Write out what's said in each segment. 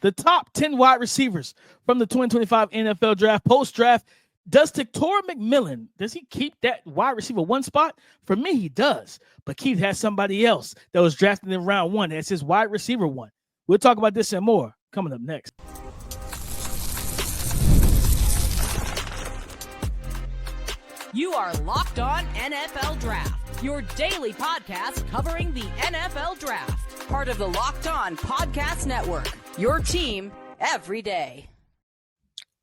the top 10 wide receivers from the 2025 NFL Draft. Post-draft, does Tetairoa McMillan, does he keep that wide receiver one spot? For me, he does. But Keith has somebody else that was drafted in round one. That's his wide receiver one. We'll talk about this and more coming up next. You are Locked On NFL Draft, your daily podcast covering the NFL Draft. Part of the Locked On Podcast Network, your team every day.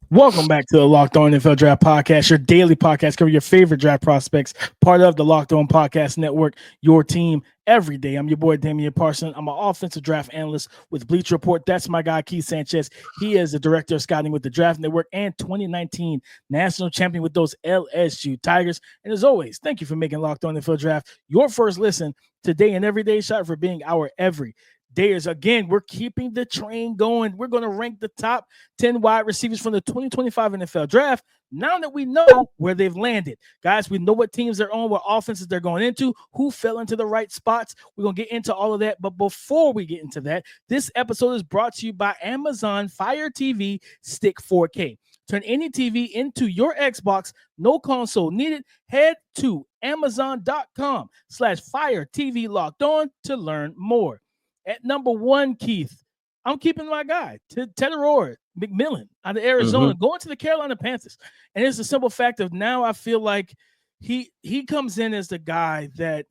Welcome back to the Locked On NFL Draft Podcast, your daily podcast covering your favorite draft prospects, part of the Locked On Podcast Network, your team every day. I'm your boy, Damian Parson. I'm an offensive draft analyst with Bleacher Report. That's my guy, Keith Sanchez. He is the director of scouting with the Draft Network and 2019 national champion with those LSU Tigers. And as always, thank you for making Locked On NFL Draft your first listen today and every day. Shout out for being our every Dayers. Again, we're keeping the train going. We're going to rank the top 10 wide receivers from the 2025 NFL Draft now that we know where they've landed. Guys, we know what teams they're on, what offenses they're going into, who fell into the right spots. We're going to get into all of that. But before we get into that, this episode is brought to you by Amazon Fire TV Stick 4K. Turn any TV into your Xbox. No console needed. Head to Amazon.com/Fire TV Locked On to learn more. At number one, Keith, I'm keeping my guy, Tetairoa McMillan out of Arizona, going to the Carolina Panthers. And it's a simple fact of now I feel like he comes in as the guy that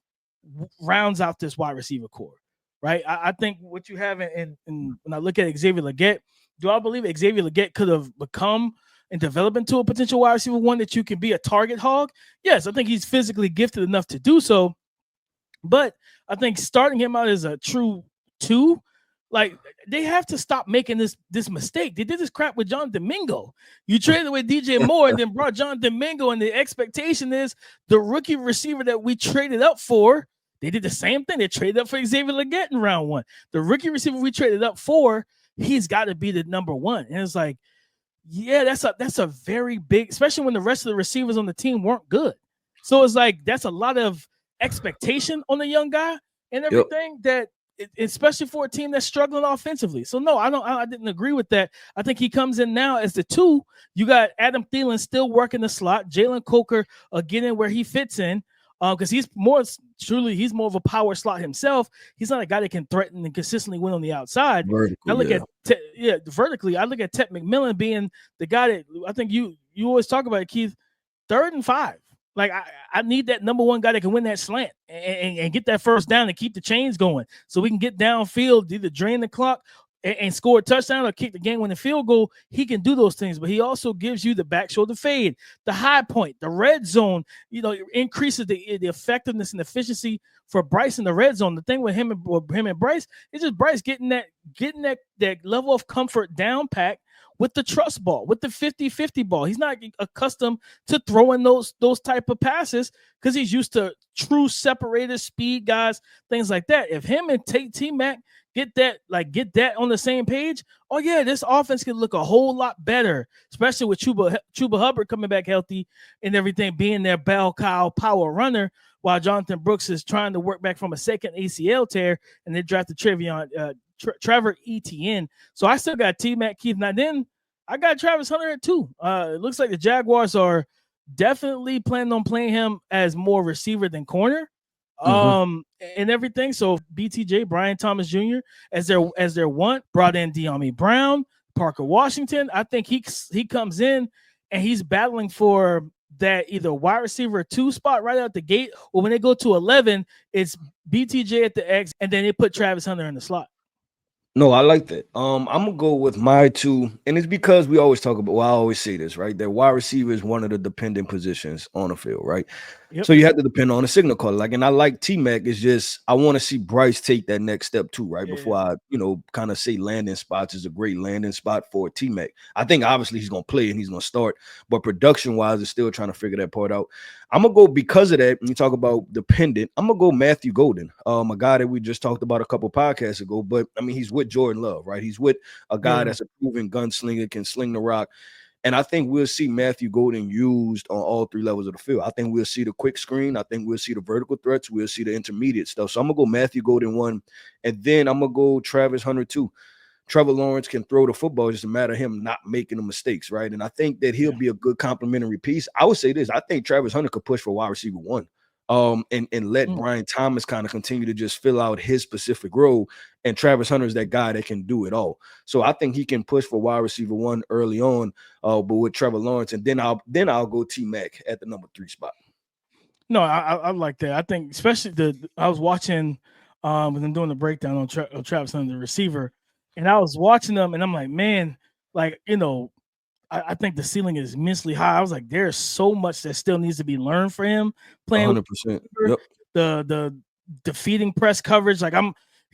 rounds out this wide receiver core, right? I think what you have in when I look at Xavier Legette, do I believe Xavier Legette could have become and developed into a potential wide receiver one that you can be a target hog? Yes, I think he's physically gifted enough to do so. But I think starting him out as a true two, like they have to stop making this mistake. They did this crap with John Domingo. You traded away DJ Moore and then brought John Domingo, and the expectation is the rookie receiver that we traded up for. They did the same thing. They traded up for Xavier Legette in round one. The rookie receiver we traded up for, he's got to be the number one. And it's like, yeah, that's a very big, especially when the rest of the receivers on the team weren't good. So it's like that's a lot of expectation on the young guy and everything that. Especially for a team that's struggling offensively. So no, I didn't agree with that. I think he comes in now as the two. You got Adam Thielen still working the slot. Jalen Coker getting where he fits in because he's more of a power slot himself. He's not a guy that can threaten and consistently win on the outside. Vertically, vertically. I look at Tet McMillan being the guy that I think you always talk about, Keith, 3rd and 5. Like, I need that number one guy that can win that slant and get that first down and keep the chains going so we can get downfield, either drain the clock and score a touchdown or kick the game-winning field goal. He can do those things, but he also gives you the back shoulder fade, the high point, the red zone, increases the effectiveness and efficiency for Bryce in the red zone. The thing with him and Bryce is just Bryce getting that level of comfort down pack with the trust ball, with the 50-50 ball. He's not accustomed to throwing those type of passes because he's used to true separator speed guys, things like that. If him and T-Mac get that on the same page, oh yeah, this offense can look a whole lot better, especially with Chuba Hubbard coming back healthy and everything, being their bell cow power runner, while Jonathan Brooks is trying to work back from a second ACL tear, and they drafted Trevor Etienne. So I still got T-Mac, Keith. Now then, I got Travis Hunter at 2. It looks like the Jaguars are definitely planning on playing him as more receiver than corner, and everything. So BTJ, Brian Thomas Jr. as their one, brought in De'Ami Brown, Parker Washington. I think he comes in and he's battling for that either wide receiver 2 spot right out the gate, or when they go to 11, it's BTJ at the X, and then they put Travis Hunter in the slot. No, I like that. I'm gonna go with my 2, and it's because we always talk about. Well, I always say this, right? That wide receiver is one of the dependent positions on the field, right? Yep. So you have to depend on the signal caller. And I like T-Mac. It's just I want to see Bryce take that next step too, right? Yeah. Before I, kind of say landing spots is a great landing spot for T-Mac. I think obviously he's gonna play and he's gonna start, but production wise, is still trying to figure that part out. I'm gonna go because of that. When you talk about dependent, I'm gonna go Matthew Golden, a guy that we just talked about a couple podcasts ago. But I mean, he's with Jordan Love, right? He's with a guy that's a proven gunslinger, can sling the rock. And I think we'll see Matthew Golden used on all 3 levels of the field. I think we'll see the quick screen. I think we'll see the vertical threats. We'll see the intermediate stuff. So I'm going to go Matthew Golden 1, and then I'm going to go Travis Hunter 2. Trevor Lawrence can throw the football. It's just a matter of him not making the mistakes, right? And I think that he'll be a good complementary piece. I would say this. I think Travis Hunter could push for wide receiver 1. And let Brian Thomas kind of continue to just fill out his specific role. And Travis Hunter is that guy that can do it all. So I think he can push for wide receiver 1 early on, but with Trevor Lawrence, and then I'll go T-Mac at the number 3 spot. No, I like that. I think especially I was watching when I'm doing the breakdown on Travis Hunter, the receiver, and I was watching them, and I'm like, man, like, I think the ceiling is immensely high. I was like, there's so much that still needs to be learned for him playing 100%. Yep. The defeating press coverage. Like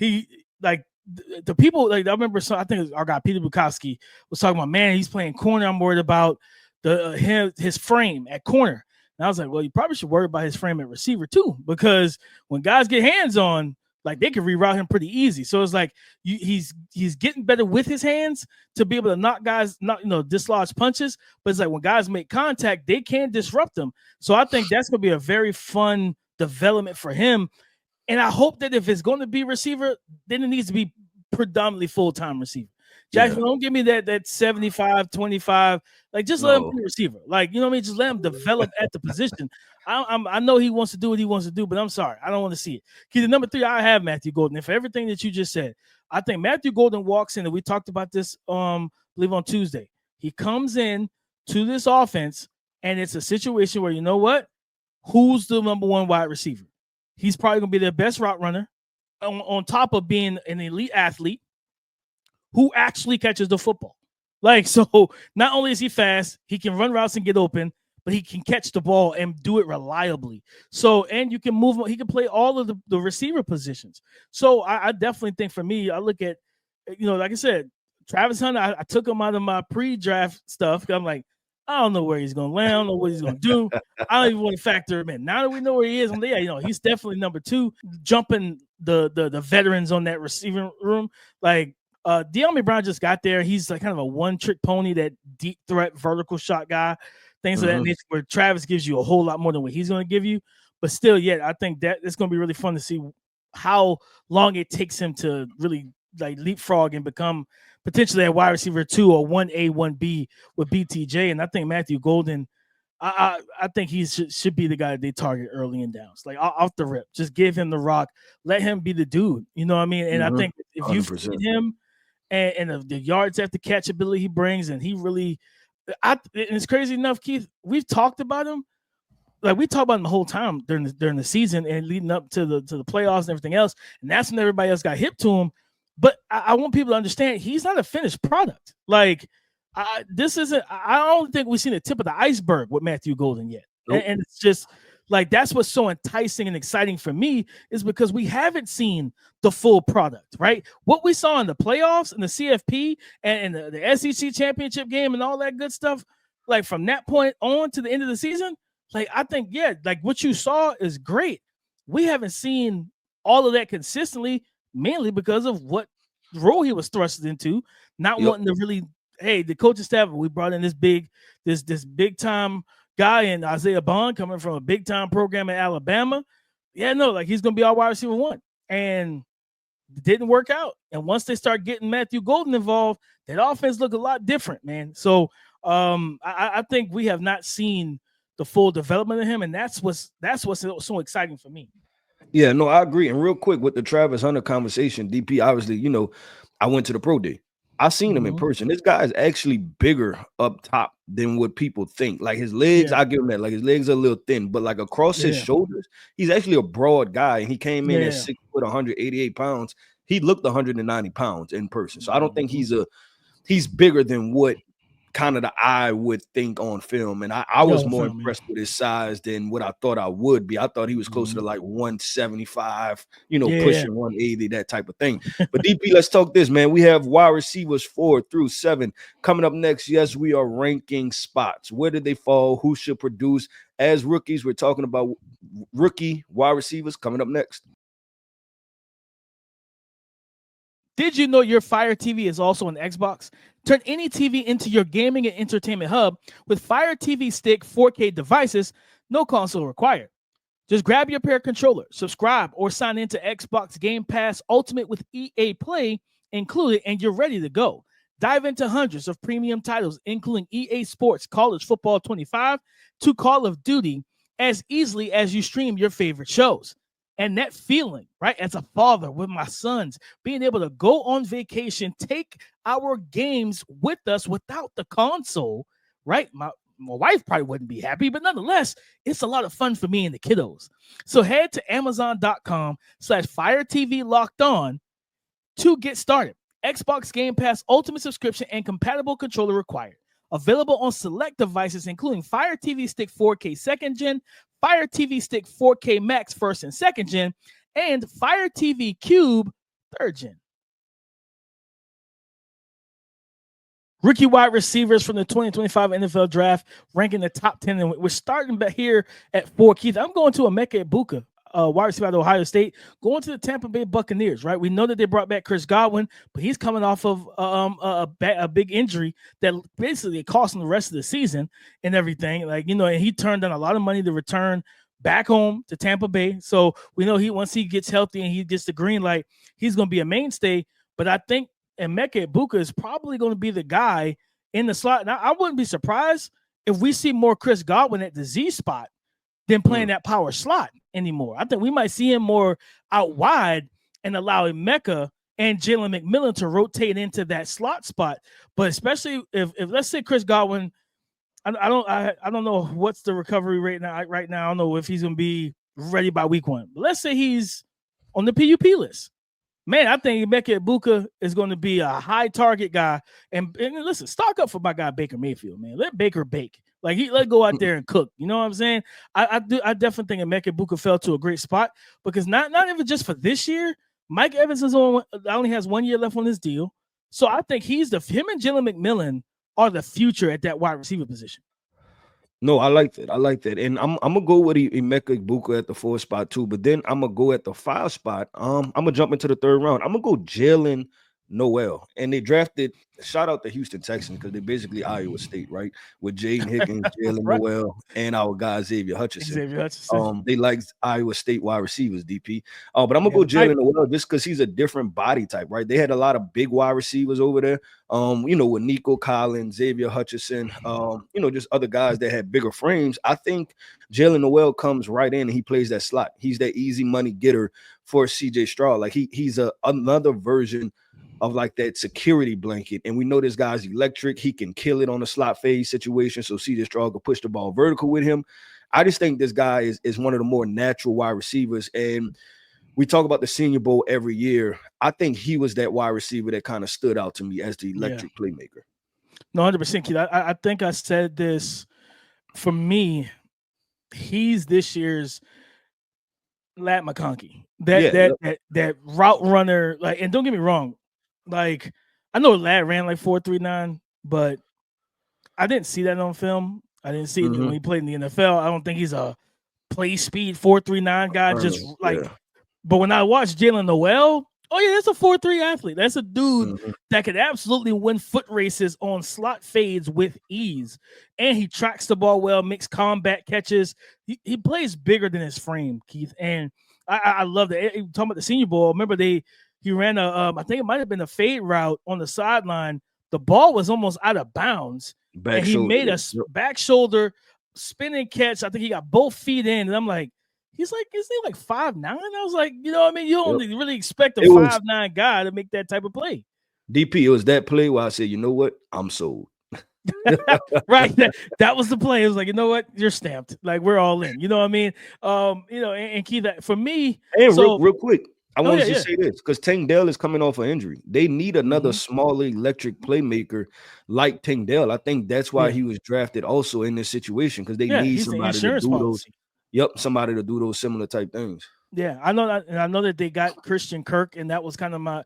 the people, like, I remember I think it was our guy Peter Bukowski was talking about, man, he's playing corner. I'm worried about his frame at corner. And I was like, well, you probably should worry about his frame at receiver too, because when guys get hands on, like, they can reroute him pretty easy. So it's like he's getting better with his hands to be able to knock guys, dislodge punches. But it's like when guys make contact, they can disrupt them. So I think that's going to be a very fun development for him. And I hope that if it's going to be receiver, then it needs to be predominantly full-time receiver. Jackson, don't give me that 75-25. Like, just let him be a receiver. Like, you know what I mean? Just let him develop at the position. I know he wants to do what he wants to do, but I'm sorry. I don't want to see it. The number 3, I have Matthew Golden. And for everything that you just said, I think Matthew Golden walks in, and we talked about this, I believe on Tuesday. He comes in to this offense, and it's a situation where, you know what? Who's the number 1 wide receiver? He's probably going to be their best route runner on top of being an elite athlete who actually catches the football. Like, so not only is he fast, he can run routes and get open, but he can catch the ball and do it reliably. So, and you can move him. He can play all of the receiver positions. So I definitely think, for me, I look at, like I said, Travis Hunter, I took him out of my pre-draft stuff. I'm like, I don't know where he's going to land. I don't know what he's going to do. I don't even want to factor him in. Now that we know where he is, he's definitely number 2, jumping the veterans on that receiving room. Like, De'Ami Brown just got there. He's like kind of a one-trick pony, that deep threat vertical shot guy, things of that nature, where Travis gives you a whole lot more than what he's going to give you. But still, I think that it's going to be really fun to see how long it takes him to really like leapfrog and become potentially a wide receiver 2 or 1A, 1B with BTJ. And I think Matthew Golden, I think he should be the guy that they target early in downs, like off the rip. Just give him the rock, let him be the dude. You know what I mean? And I think if you feed him and the yards after catch ability he brings, and he really, and it's crazy enough, Keith, we've talked about him. Like, we talked about him the whole time during the season and leading up to the playoffs and everything else. And that's when everybody else got hip to him. But I want people to understand he's not a finished product. Like, I don't think we've seen the tip of the iceberg with Matthew Golden yet. Nope. And it's just like, that's what's so enticing and exciting for me, is because we haven't seen the full product, right? What we saw in the playoffs and the CFP and the SEC championship game and all that good stuff, like from that point on to the end of the season, like, I think, like what you saw is great. We haven't seen all of that consistently, mainly because of what role he was thrust into, not wanting to really, hey, the coaching staff, we brought in this big time guy in Isaiah Bond coming from a big time program in Alabama. Like, he's going to be our wide receiver 1. And it didn't work out. And once they start getting Matthew Golden involved, that offense looked a lot different, man. So I think we have not seen the full development of him, and that's what's so exciting for me. Yeah, no, I agree. And real quick with the Travis Hunter conversation, DP, obviously, I went to the pro day. I seen him in person. This guy is actually bigger up top than what people think. Like, his legs, I give him that. Like, his legs are a little thin, but like across his shoulders, he's actually a broad guy. And he came in at 6 foot, 188 pounds. He looked 190 pounds in person. So I don't think he's bigger than what kind of the eye would think on film. And I was more impressed with his size than what I thought I would be. I thought he was closer to like 175, pushing 180, that type of thing. But DP, let's talk this, man. We have wide receivers 4 through 7 coming up next. Yes, we are ranking spots. Where did they fall? Who should produce? As rookies, we're talking about rookie wide receivers coming up next. Did you know your Fire TV is also an Xbox? Turn any TV into your gaming and entertainment hub with Fire TV Stick 4K devices, no console required. Just grab your pair of controllers, subscribe, or sign into Xbox Game Pass Ultimate with EA Play included, and you're ready to go. Dive into hundreds of premium titles, including EA Sports, College Football 25, to Call of Duty, as easily as you stream your favorite shows. And that feeling, right, as a father with my sons, being able to go on vacation, take our games with us without the console, right? My wife probably wouldn't be happy, but nonetheless, it's a lot of fun for me and the kiddos. So head to Amazon.com/Fire TV Locked On to get started. Xbox Game Pass Ultimate subscription and compatible controller required. Available on select devices, including Fire TV Stick 4K 2nd Gen, Fire TV Stick 4K Max 1st and 2nd Gen, and Fire TV Cube 3rd Gen. Rookie wide receivers from the 2025 NFL Draft, ranking the top 10. And we're starting back here at 4. Keith, I'm going to Emeka Egbuka, wide receiver out of Ohio State, going to the Tampa Bay Buccaneers, right? We know that they brought back Chris Godwin, but he's coming off of a big injury that basically cost him the rest of the season and everything. Like, you know, and he turned down a lot of money to return back home to Tampa Bay. So we know once he gets healthy and he gets the green light, he's going to be a mainstay. But I think Emeka Egbuka is probably going to be the guy in the slot. Now, I wouldn't be surprised if we see more Chris Godwin at the Z spot than playing that power slot anymore. I think we might see him more out wide and allow Emeka and Jaylin McMillan to rotate into that slot spot. But especially if let's say Chris Godwin, I don't know what's the recovery rate now. Right now, I don't know if he's going to be ready by week 1. But let's say he's on the PUP list. Man, I think Emeka Egbuka is going to be a high target guy. And listen, stock up for my guy Baker Mayfield, man. Let Baker bake. Like, let go out there and cook. You know what I'm saying? I definitely think Emeka Egbuka fell to a great spot because not even just for this year. Mike Evans only has 1 year left on his deal. So I think him and Jaylin McMillan are the future at that wide receiver position. No, I like that. And I'm gonna go with Emeka Egbuka at the 4 spot too, but then I'm gonna go at the 5 spot. I'm gonna jump into the 3rd round. I'm gonna go Jaylin Noel. And they drafted, shout out to Houston Texans, because they're basically Iowa State, right? With Jaden Higgins, Jaylin right. Noel, and our guy Xavier Hutchinson. They like Iowa State wide receivers, DP. But I'm gonna go Jaylin Noel just because he's a different body type, right? They had a lot of big wide receivers over there. With Nico Collins, Xavier Hutchinson, just other guys that had bigger frames. I think Jaylin Noel comes right in and he plays that slot. He's that easy money getter for CJ Stroud. Like he's another version of like that security blanket. And we know this guy's electric. He can kill it on a slot phase situation. So CJ Stroud can push the ball vertical with him. I just think this guy is one of the more natural wide receivers. And we talk about the Senior Bowl every year. I think he was that wide receiver that kind of stood out to me as the electric playmaker. No, 100%, Keith. I think I said this. For me, he's this year's Ladd McConkey. That route runner. Like, and don't get me wrong. Like, I know Ladd ran like 4.39, but I didn't see that on film. I didn't see it when he played in the NFL. I don't think he's a play speed 4.39 guy. But when I watched Jaylin Noel, that's a 4.3 athlete. That's a dude that could absolutely win foot races on slot fades with ease. And he tracks the ball well, makes combat catches. He plays bigger than his frame, Keith. And I love that. Talking about the Senior Bowl, remember he ran I think it might have been a fade route on the sideline. The ball was almost out of bounds. He made a back shoulder spinning catch. I think he got both feet in. And I'm like, isn't he like 5'9"? I was like, you don't really expect a 5'9" guy to make that type of play. DP, it was that play where I said, you know what? I'm sold. Right. That was the play. It was like, you know what? You're stamped. Like, we're all in. You know what I mean? And Keith, that for me. And real quick. I want to say this because Tank Dell is coming off an injury. They need another smaller electric playmaker like Tank Dell. I think that's why he was drafted also in this situation because they need somebody to do those. Yep, somebody to do those similar type things. Yeah, I know that, and I know that they got Christian Kirk, and that was kind of my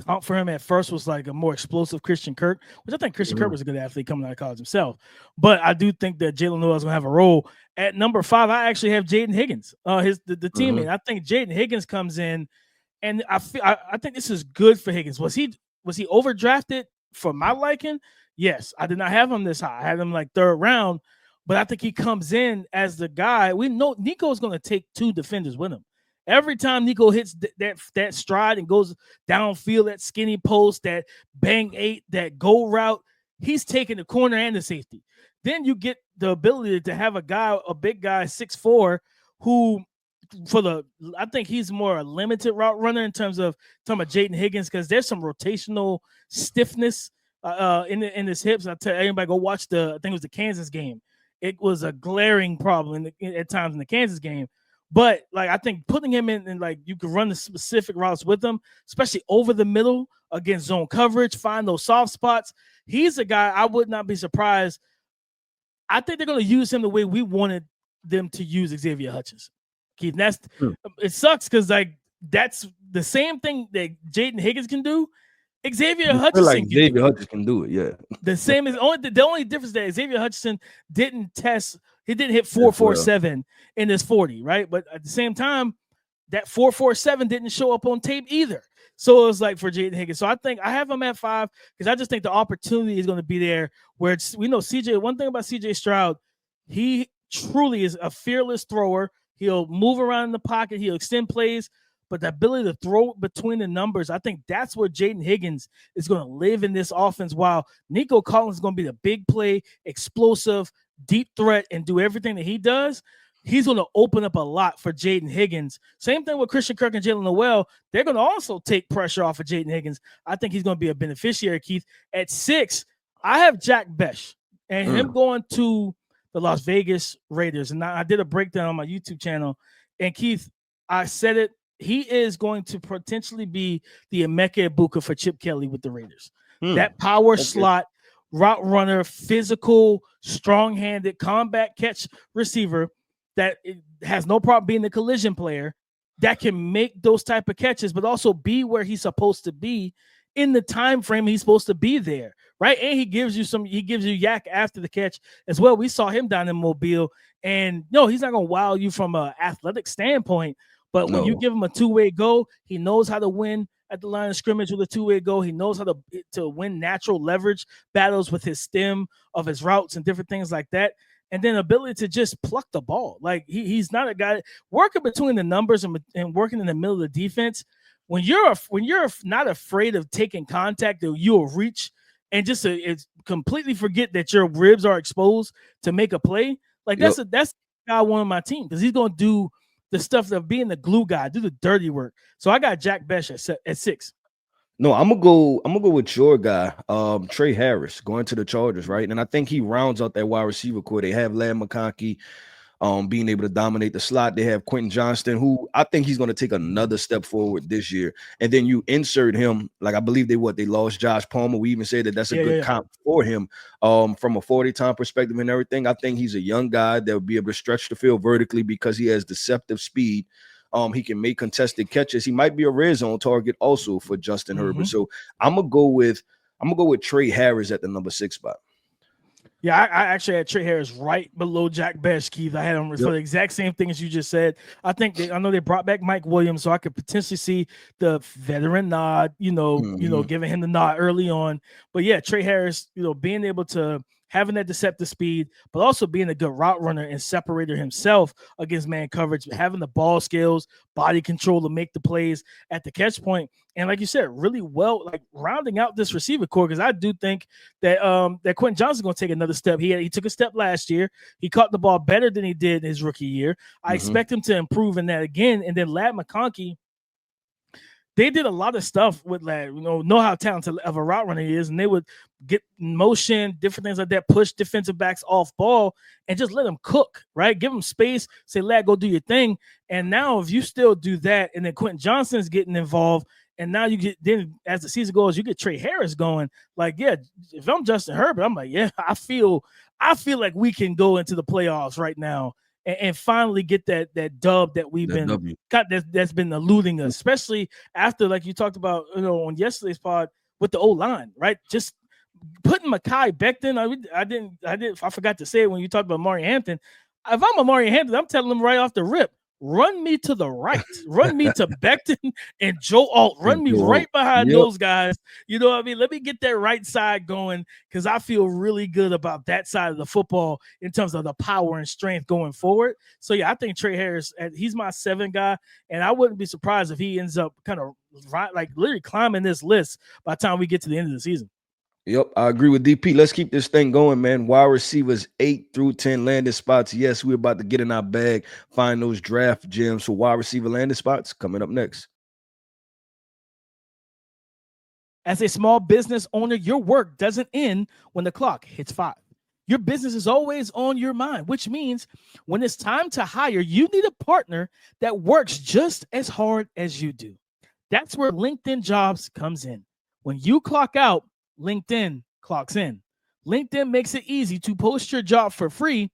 comp for him at first was like a more explosive Christian Kirk, which I think Christian Kirk was a good athlete coming out of college himself. But I do think that Jaylin Noel is going to have a role. At number 5, I actually have Jaden Higgins, the teammate. I think Jaden Higgins comes in, and I think this is good for Higgins. Was he overdrafted for my liking? Yes, I did not have him this high. I had him like 3rd round, but I think he comes in as the guy. We know Nico is going to take 2 defenders with him. Every time Nico hits that stride and goes downfield, that skinny post, that bang 8, that go route, he's taking the corner and the safety. Then you get the ability to have a big guy, 6'4", who I think he's more a limited route runner in terms of talking about Jaden Higgins, because there's some rotational stiffness in his hips. I tell anybody, go watch I think it was the Kansas game. It was a glaring problem at times in the Kansas game. But like, I think putting him in and like you can run the specific routes with him, especially over the middle against zone coverage, find those soft spots. He's a guy I would not be surprised. I think they're going to use him the way we wanted them to use Xavier Hutchinson. Keith, it sucks because like that's the same thing that Jaden Higgins can do. Xavier Hutchinson can do it. Yeah, the same as the only difference that Xavier Hutchinson didn't hit 4.47 in his 40, right? But at the same time, that 4.47 didn't show up on tape either. So it was like for Jaden Higgins. So I think I have him at 5 because I just think the opportunity is going to be there. Where we know CJ. One thing about CJ Stroud, he truly is a fearless thrower. He'll move around in the pocket. He'll extend plays. But the ability to throw between the numbers, I think that's where Jaden Higgins is going to live in this offense, while Nico Collins is going to be the big play, explosive, deep threat, and do everything that he does. He's going to open up a lot for Jaden Higgins. Same thing with Christian Kirk and Jaylin Noel. They're going to also take pressure off of Jaden Higgins. I think he's going to be a beneficiary, Keith. At 6, I have Jack Besh and him going to the Las Vegas Raiders. And I did a breakdown on my YouTube channel. And Keith, I said it. He is going to potentially be the Emeka Egbuka for Chip Kelly with the Raiders. That power slot, route runner, physical, strong-handed, combat catch receiver that has no problem being the collision player that can make those type of catches, but also be where he's supposed to be in the time frame he's supposed to be there, right? And he gives you yak after the catch as well. We saw him down in Mobile, and no, he's not going to wow you from an athletic standpoint, but when you give him a two-way go, he knows how to win at the line of scrimmage with a two-way go. He knows how to win natural leverage battles with his stem of his routes and different things like that. And then ability to just pluck the ball. Like he's not a guy working between the numbers and working in the middle of the defense. When you're not afraid of taking contact, you'll reach and just completely forget that your ribs are exposed to make a play. Like that's the guy I want on my team because he's going to do the stuff of being the glue guy, do the dirty work. So I got Jack Besh at 6. No, I'm gonna go with your guy, Trey Harris, going to the Chargers, right? And I think he rounds out that wide receiver core. They have Ladd McConkey, being able to dominate the slot. They have Quentin Johnston, who I think he's going to take another step forward this year. And then you insert him, like I believe they lost Josh Palmer. We even said that's a good comp for him from a 40-time perspective and everything. I think he's a young guy that will be able to stretch the field vertically because he has deceptive speed. He can make contested catches. He might be a red zone target also for Justin Herbert. So I'm gonna go with Trey Harris at the number 6 spot. Yeah, I actually had Trey Harris right below Jack Besh, Keith. I had him for the exact same thing as you just said. I know they brought back Mike Williams, so I could potentially see the veteran nod, giving him the nod early on. But yeah, Trey Harris, being able to having that deceptive speed, but also being a good route runner and separator himself against man coverage, having the ball skills, body control to make the plays at the catch point. And like you said, really well, like rounding out this receiver core, because I do think that that Quentin Johnston's going to take another step. He took a step last year. He caught the ball better than he did in his rookie year. I expect him to improve in that again. And then Ladd McConkey, they did a lot of stuff with Ladd, know how talented of a route runner he is, and they would get motion, different things like that, push defensive backs off ball, and just let them cook, right? Give them space, say, Ladd, go do your thing. And now if you still do that, and then Quentin Johnston's getting involved, and now then as the season goes, you get Trey Harris going. Like, yeah, if I'm Justin Herbert, I'm like, yeah, I feel like we can go into the playoffs right now and finally get that dub that we've that's been eluding us, especially after, like you talked about, on yesterday's pod with the O-line, right? Just putting Mekhi Becton. I forgot to say it when you talked about Amari Hampton. If I'm Amari Hampton, I'm telling him right off the rip, run me to the right, run me to Becton and Joe Alt, run me right behind those guys. You know what I mean? Let me get that right side going because I feel really good about that side of the football in terms of the power and strength going forward. So, yeah, I think Trey Harris, he's my 7 guy, and I wouldn't be surprised if he ends up kind of like literally climbing this list by the time we get to the end of the season. Yep, I agree with DP. Let's keep this thing going, man. Wide receivers 8 through 10 landing spots. Yes, we're about to get in our bag, find those draft gems for wide receiver landing spots coming up next. As a small business owner, your work doesn't end when the clock hits 5. Your business is always on your mind, which means when it's time to hire, you need a partner that works just as hard as you do. That's where LinkedIn Jobs comes in. When you clock out, LinkedIn clocks in. LinkedIn makes it easy to post your job for free,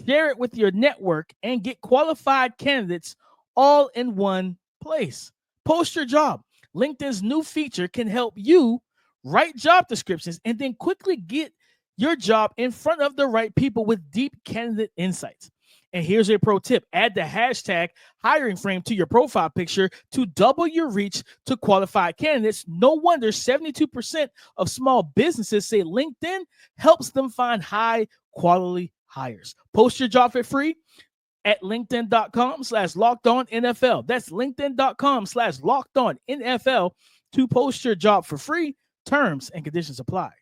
share it with your network, and get qualified candidates all in one place. Post your job. LinkedIn's new feature can help you write job descriptions and then quickly get your job in front of the right people with deep candidate insights. And here's a pro tip. Add the hashtag hiring frame to your profile picture to double your reach to qualified candidates. No wonder 72% of small businesses say LinkedIn helps them find high quality hires. Post your job for free at linkedin.com/lockedonnfl. That's linkedin.com/lockedonnfl to post your job for free. Terms and conditions apply.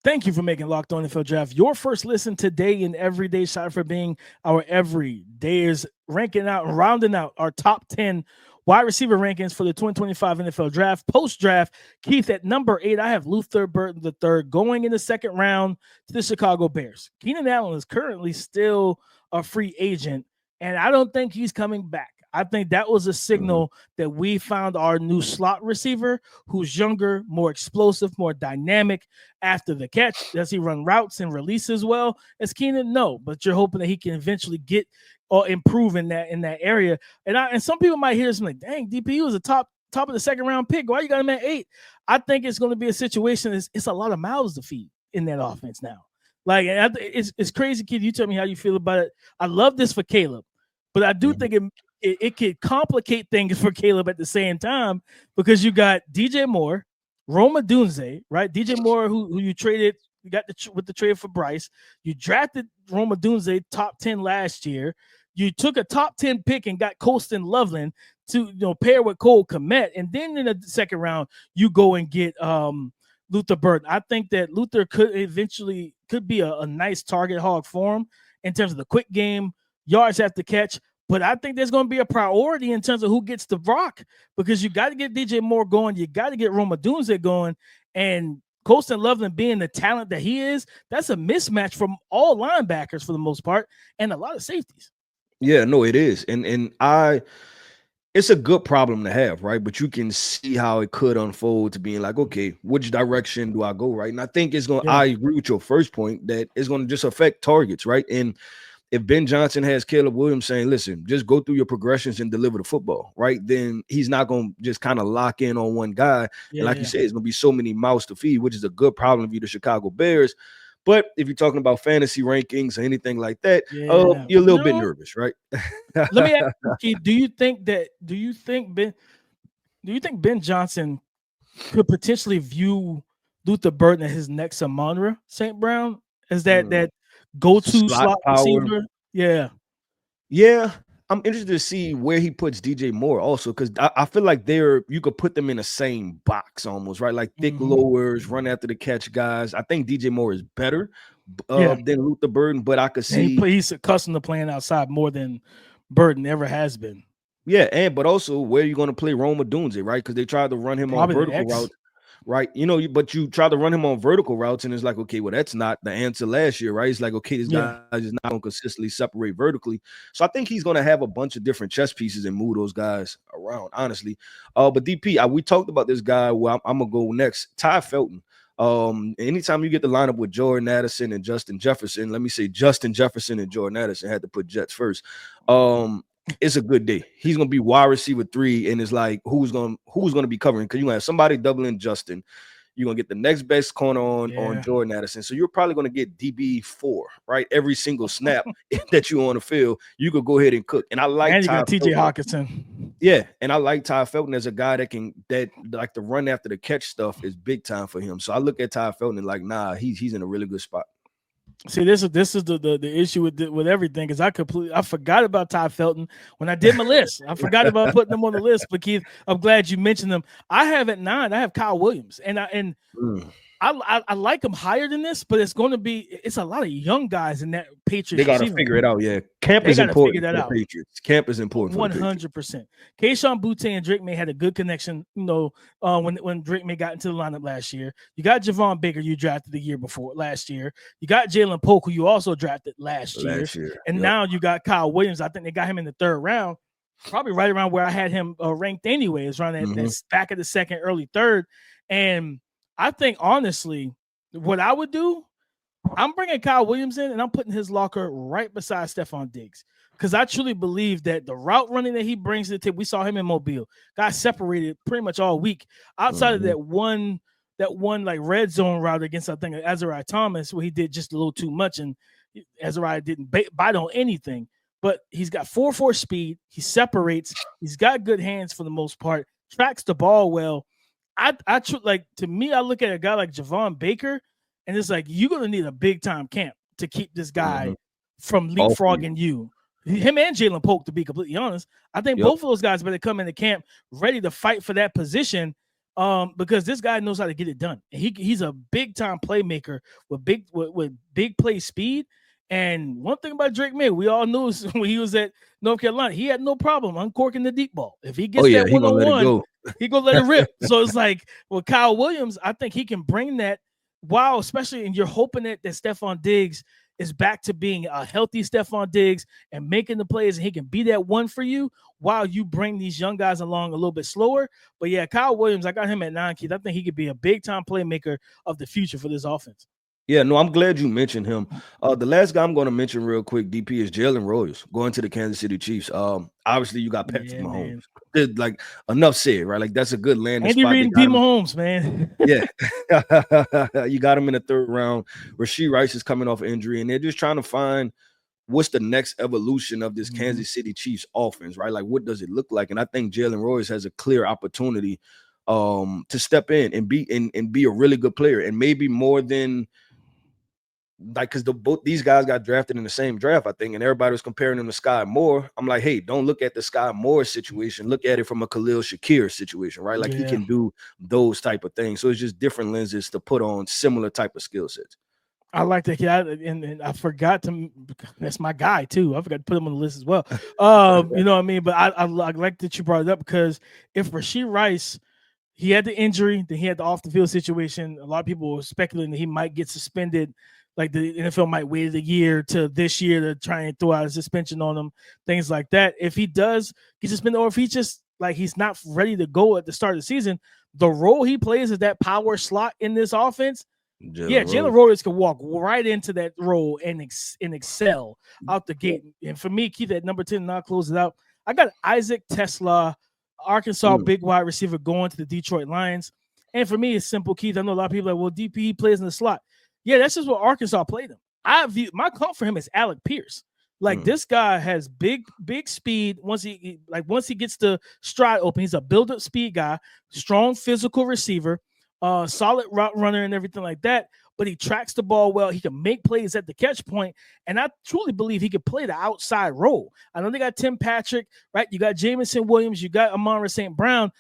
Thank you for making Locked On NFL Draft your first listen today and every day. Shout out for being our every day is ranking out and rounding out our top 10 wide receiver rankings for the 2025 NFL Draft. Post-draft, Keith, at number 8, I have Luther Burton III going in the second round to the Chicago Bears. Keenan Allen is currently still a free agent, and I don't think he's coming back. I think that was a signal that we found our new slot receiver who's younger, more explosive, more dynamic after the catch. Does he run routes and releases well as Keenan? No, but you're hoping that he can eventually get or improve in that area. And some people might hear this and like, dang, DP was a top of the second round pick. Why you got him at 8? I think it's going to be a situation. It's a lot of mouths to feed in that offense now. Like, it's crazy, kid. You tell me how you feel about it. I love this for Caleb, but I do think it could complicate things for Caleb at the same time because you got DJ Moore, Rome Odunze, right? DJ Moore, who you traded, you got with the trade for Bryce. You drafted Rome Odunze top 10 last year. You took a top 10 pick and got Colston Loveland to pair with Cole Kmet, and then in the second round you go and get Luther Burton. I think that Luther could be a nice target hog for him in terms of the quick game, yards after catch. But I think there's going to be a priority in terms of who gets the rock because you got to get DJ Moore going. You got to get Rome Odunze going. And Colston Loveland being the talent that he is, that's a mismatch from all linebackers for the most part and a lot of safeties. Yeah, no, it is. And it's a good problem to have, right? But you can see how it could unfold to being like, okay, which direction do I go, right? And I think I agree with your first point that it's going to just affect targets, right? And if Ben Johnson has Caleb Williams saying, listen, just go through your progressions and deliver the football, right? Then he's not going to just kind of lock in on one guy. And like you said, it's going to be so many mouths to feed, which is a good problem if you're the Chicago Bears. But if you're talking about fantasy rankings or anything like that, you're a little bit nervous, right? Let me ask you, Keith, do you think Ben Johnson could potentially view Luther Burton as his next Amon-Ra St. Brown? Is that go-to slot receiver? Yeah. I'm interested to see where he puts DJ Moore also, because I feel like you could put them in the same box almost, right? Like thick lowers, run after the catch guys. I think DJ Moore is better than Luther Burton, but I could see he's accustomed to playing outside more than Burton ever has been. Yeah, but also where are you going to play Rome Odunze, right? Because they tried to run him on vertical routes. Right, but you try to run him on vertical routes, and it's like, okay, well, that's not the answer last year, right? It's like, okay, this guy is not going to consistently separate vertically. So I think he's going to have a bunch of different chess pieces and move those guys around, honestly. But DP, we talked about this guy. Well, I'm going to go next. Ty Felton. Anytime you get the lineup with Jordan Addison and Justin Jefferson, let me say Justin Jefferson and Jordan Addison, had to put Jets first. It's a good day. He's gonna be wide receiver 3, and it's like who's gonna be covering? Because you have somebody doubling Justin, You're gonna get the next best corner on Jordan Addison. So you're probably gonna get DB4, right? Every single snap that you're on the field, you could go ahead and cook. And I like and you got TJ Hawkinson. Yeah, and I like Ty Felton as a guy that like the run after the catch stuff is big time for him. So I look at Ty Felton and like, nah, he's in a really good spot. See, this is the issue with everything, because I forgot about Ty Felton when I did my list. I forgot about putting them on the list. But Keith, I'm glad you mentioned them. I have at 9. I have Kyle Williams, and I like him higher than this, but it's a lot of young guys in that Patriots. They got to figure it out. Yeah, camp is important for the Patriots. Camp is important. 100%. Kayshon Boutte and Drake May had a good connection. When Drake May got into the lineup last year, you got Javon Baker, you drafted the year before last year. You got Jaylin Polk, who you also drafted last year. And now you got Kyle Williams. I think they got him in the 3rd round, probably right around where I had him ranked anyways, around that back of the 2nd, early 3rd. And I think, honestly, what I would do, I'm bringing Kyle Williams in, and I'm putting his locker right beside Stephon Diggs, because I truly believe that the route running that he brings to the table, we saw him in Mobile, got separated pretty much all week. Outside of that one like red zone route against, I think, Azariah Thomas, where he did just a little too much, and Azariah didn't bite on anything. But he's got 4.4 speed. He separates. He's got good hands for the most part. Tracks the ball well. To me, I look at a guy like Javon Baker, and it's like, you're going to need a big time camp to keep this guy from leapfrogging you. Him and Jaylin Polk, to be completely honest. I think both of those guys better come into camp ready to fight for that position, because this guy knows how to get it done. He's a big time playmaker with big play speed. And one thing about Drake May, we all knew when he was at North Carolina, he had no problem uncorking the deep ball. If he gets that one-on-one, he gonna let it rip. So it's like, with Kyle Williams, I think he can bring that. Wow, especially, and you're hoping that Stephon Diggs is back to being a healthy Stephon Diggs and making the plays, and he can be that one for you while you bring these young guys along a little bit slower. But yeah, Kyle Williams, I got him at 9, Keith. I think he could be a big-time playmaker of the future for this offense. Yeah, no, I'm glad you mentioned him. The last guy I'm going to mention real quick, DP, is Jalen Rogers going to the Kansas City Chiefs. Obviously, you got Patrick Mahomes. Like, enough said, right? Like, that's a good landing spot. And you're reading P. Mahomes, man. Yeah. You got him in the 3rd round. Rashee Rice is coming off injury, and they're just trying to find what's the next evolution of this Kansas City Chiefs offense, right? Like, what does it look like? And I think Jalen Rogers has a clear opportunity to step in and be a really good player, and maybe more than – like, because both these guys got drafted in the same draft, I think, and everybody was comparing them to Sky Moore. I'm like, hey, don't look at the Sky Moore situation. Look at it from a Khalil Shakir situation, right? Like, he can do those type of things. So it's just different lenses to put on similar type of skill sets. I like that. Yeah, and I forgot to. That's my guy too. I forgot to put him on the list as well. You know what I mean? But I like that you brought it up, because if Rashee Rice, he had the injury, then he had the off the field situation. A lot of people were speculating that he might get suspended. Like, the NFL might wait a year to this year to try and throw out a suspension on him, things like that. If he does get suspended, or if he just, like, he's not ready to go at the start of the season, the role he plays is that power slot in this offense. Jalen Rogers can walk right into that role and excel out the gate. And for me, keep that number 10 and I'll close it out. I got Isaac Tesla, Arkansas big wide receiver, going to the Detroit Lions. And for me, it's simple, Keith. I know a lot of people are like, well, DP plays in the slot. Yeah, that's just what Arkansas played him. My comp for him is Alec Pierce. Like, this guy has big speed. Once he gets the stride open, he's a build-up speed guy, strong physical receiver, solid route runner and everything like that. But he tracks the ball well. He can make plays at the catch point, and I truly believe he could play the outside role. I know they got Tim Patrick, right? You got Jamison Williams, you got Amon-Ra St. Brown.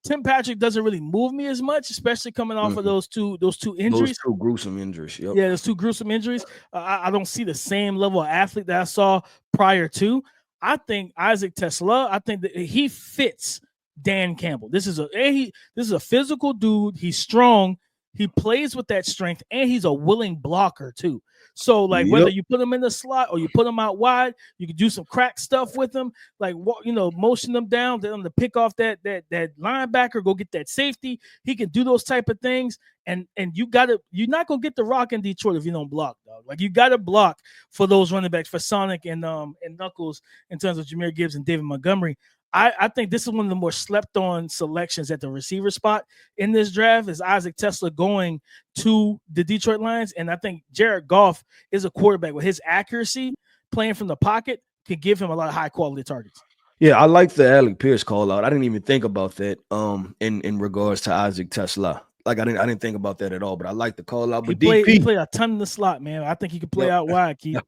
Tim Patrick doesn't really move me as much, especially coming off of those two injuries. Those 2 gruesome injuries. Yep. Yeah, those 2 gruesome injuries. I don't see the same level of athlete that I saw prior to. I think Isaac Tesla, I think that he fits Dan Campbell. This is a physical dude. He's strong. He plays with that strength, and he's a willing blocker too. So, like, whether you put him in the slot or you put him out wide, you can do some crack stuff with him, like, motion them down, them to pick off that linebacker, go get that safety. He can do those type of things, and you're not gonna get the rock in Detroit if you don't block, dog. Like, you gotta block for those running backs, for Sonic and Knuckles, in terms of Jahmyr Gibbs and David Montgomery. I think this is one of the more slept on selections at the receiver spot in this draft is Isaac Tesla going to the Detroit Lions. And I think Jared Goff is a quarterback with his accuracy playing from the pocket could give him a lot of high quality targets. Yeah, I like the Alec Pierce call out. I didn't even think about that in regards to Isaac Tesla. Like I didn't think about that at all, but I like the call out. But he played a ton in the slot, man. I think he could play out wide, Keith.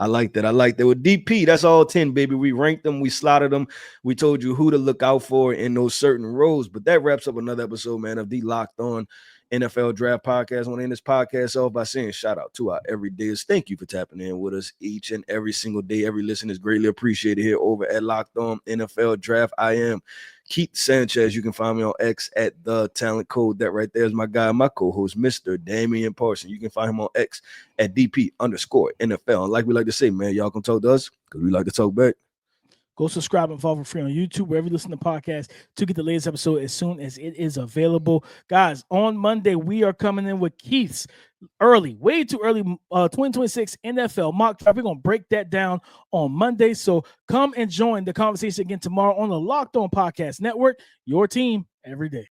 I like that. With DP, that's all 10, baby. We ranked them, we slotted them, we told you who to look out for in those certain roles. But that wraps up another episode, man, of the Locked On NFL Draft Podcast. I want to end this podcast off by saying shout out to our everydayers. Thank you for tapping in with us each and every single day. Every listen is greatly appreciated here over at Locked On NFL Draft. I am Keith Sanchez. You can find me on X at The Talent Code. That right there is my guy, my co-host, Mr. Damian Parson. You can find him on X at DP_NFL. And like we like to say, man, y'all can talk to us because we like to talk back. Go subscribe and follow for free on YouTube, wherever you listen to podcasts, to get the latest episode as soon as it is available. Guys, on Monday, we are coming in with Keith's way too early 2026 NFL mock draft. We're going to break that down on Monday. So come and join the conversation again tomorrow on the Locked On Podcast Network, your team every day.